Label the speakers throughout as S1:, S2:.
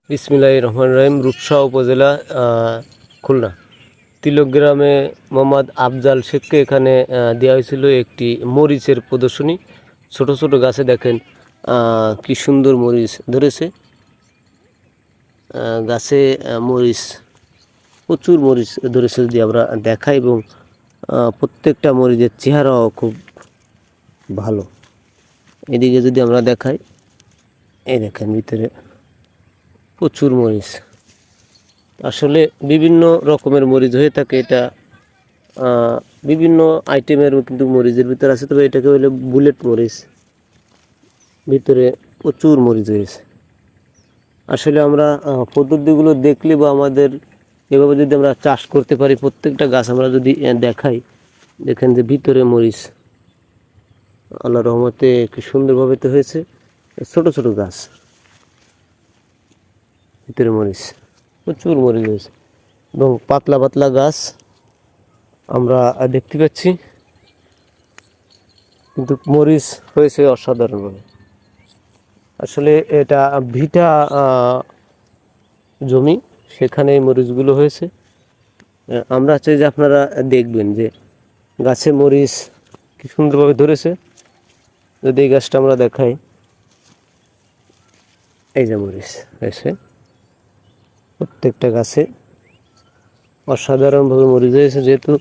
S1: বিসমিল্লাহির রহমানির রহিম। রূপসা উপজেলা, খুলনা তিলক গ্রামে মোহাম্মদ আফজাল শেখকে এখানে দেওয়া হয়েছিল একটি মরিচের প্রদর্শনী। ছোট ছোট গাছে দেখেন কি সুন্দর মরিচ ধরেছে। গাছে মরিচ, প্রচুর মরিচ ধরেছে যদি আমরা দেখাই, এবং প্রত্যেকটা মরিচের চেহারাও খুব ভালো। এদিকে যদি আমরা দেখাই, এই দেখেন ভিতরে প্রচুর মরিচ। আসলে বিভিন্ন রকমের মরিচ হয়ে থাকে, এটা বিভিন্ন আইটেমের কিন্তু মরিচের ভিতরে আছে, তবে এটাকে বলে বুলেট মরিচ। ভিতরে প্রচুর মরিচ হয়েছে। আসলে আমরা পদ্ধতিগুলো দেখলে বা আমাদের এভাবে যদি আমরা চাষ করতে পারি, প্রত্যেকটা গাছ আমরা যদি দেখাই, দেখেন যে ভিতরে মরিচ আল্লাহর রহমতে কি সুন্দরভাবে তো হয়েছে। ছোট ছোট গাছ, ভিতরে মরিচ, প্রচুর মরিচ হয়েছে এবং পাতলা পাতলা গাছ আমরা দেখতে পাচ্ছি, কিন্তু মরিচ হয়েছে অসাধারণভাবে। আসলে এটা ভিটা জমি, সেখানে এই মরিচগুলো হয়েছে। আমরা চাই যে আপনারা দেখবেন যে গাছে মরিচ কি সুন্দরভাবে ধরেছে। যদি এই গাছটা আমরা দেখাই, এই যে মরিচ হয়েছে, প্রত্যেকটা গাছে অসাধারণভাবে মরিচ হয়েছে। যেহেতু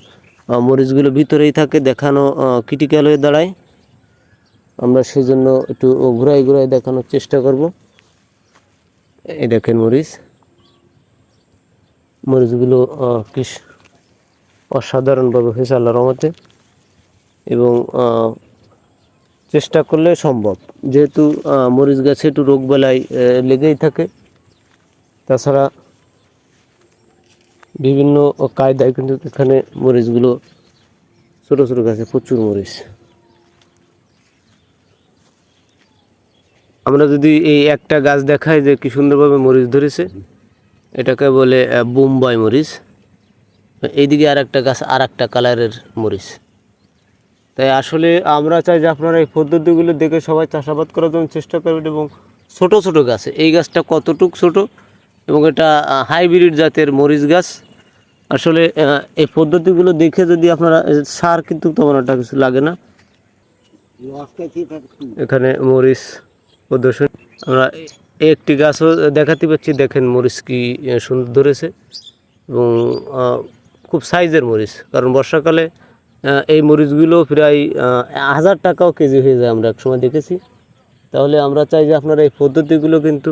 S1: মরিচগুলো ভিতরেই থাকে, দেখানো ক্রিটিক্যাল হয়ে দাঁড়ায়, আমরা সেই জন্য একটু ঘুরাই ঘুরাই দেখানোর চেষ্টা করব। এই দেখেন মরিচগুলো কি অসাধারণভাবে হয়েছে আল্লাহর রহমতে, এবং চেষ্টা করলে সম্ভব। যেহেতু মরিচ গাছে একটু রোগবালাই লেগেই থাকে, তাছাড়া বিভিন্ন কায়দায় কিন্তু এখানে মরিচগুলো ছোটো ছোটো গাছে প্রচুর মরিচ। আমরা যদি এই একটা গাছ দেখাই যে কি সুন্দরভাবে মরিচ ধরেছে, এটাকে বলে বোম্বাই মরিচ। এইদিকে আর একটা গাছ, আর একটা কালারের মরিচ। তাই আসলে আমরা চাই যে আপনারা এই পদ্ধতিগুলো দেখে সবাই চাষাবাদ করার জন্য চেষ্টা করবেন। এবং ছোট ছোট গাছে, এই গাছটা কতটুক ছোট, এবং এটা হাইব্রিড জাতের মরিচ গাছ। আসলে এই পদ্ধতিগুলো দেখে যদি আপনারা, সার কিন্তু তেমন একটা কিছু লাগে না। এখানে মরিচ প্রদর্শন আমরা একটি গাছও দেখাতে পাচ্ছি। দেখেন মরিচ কি সুন্দর ধরেছে, এবং খুব সাইজের মরিচ। কারণ বর্ষাকালে এই মরিচগুলো প্রায় 1000 টাকাও কেজি হয়ে যায়, আমরা একসময় দেখেছি। তাহলে আমরা চাই যে আপনারা এই পদ্ধতিগুলো কিন্তু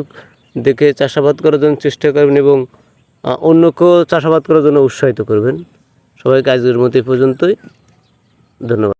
S1: দেখে চাষাবাদ করার জন্য চেষ্টা করবেন, এবং অন্যকেও চাষাবাদ করার জন্য উৎসাহিত করবেন। সবাইকে আজকের মতো এই পর্যন্তই, ধন্যবাদ।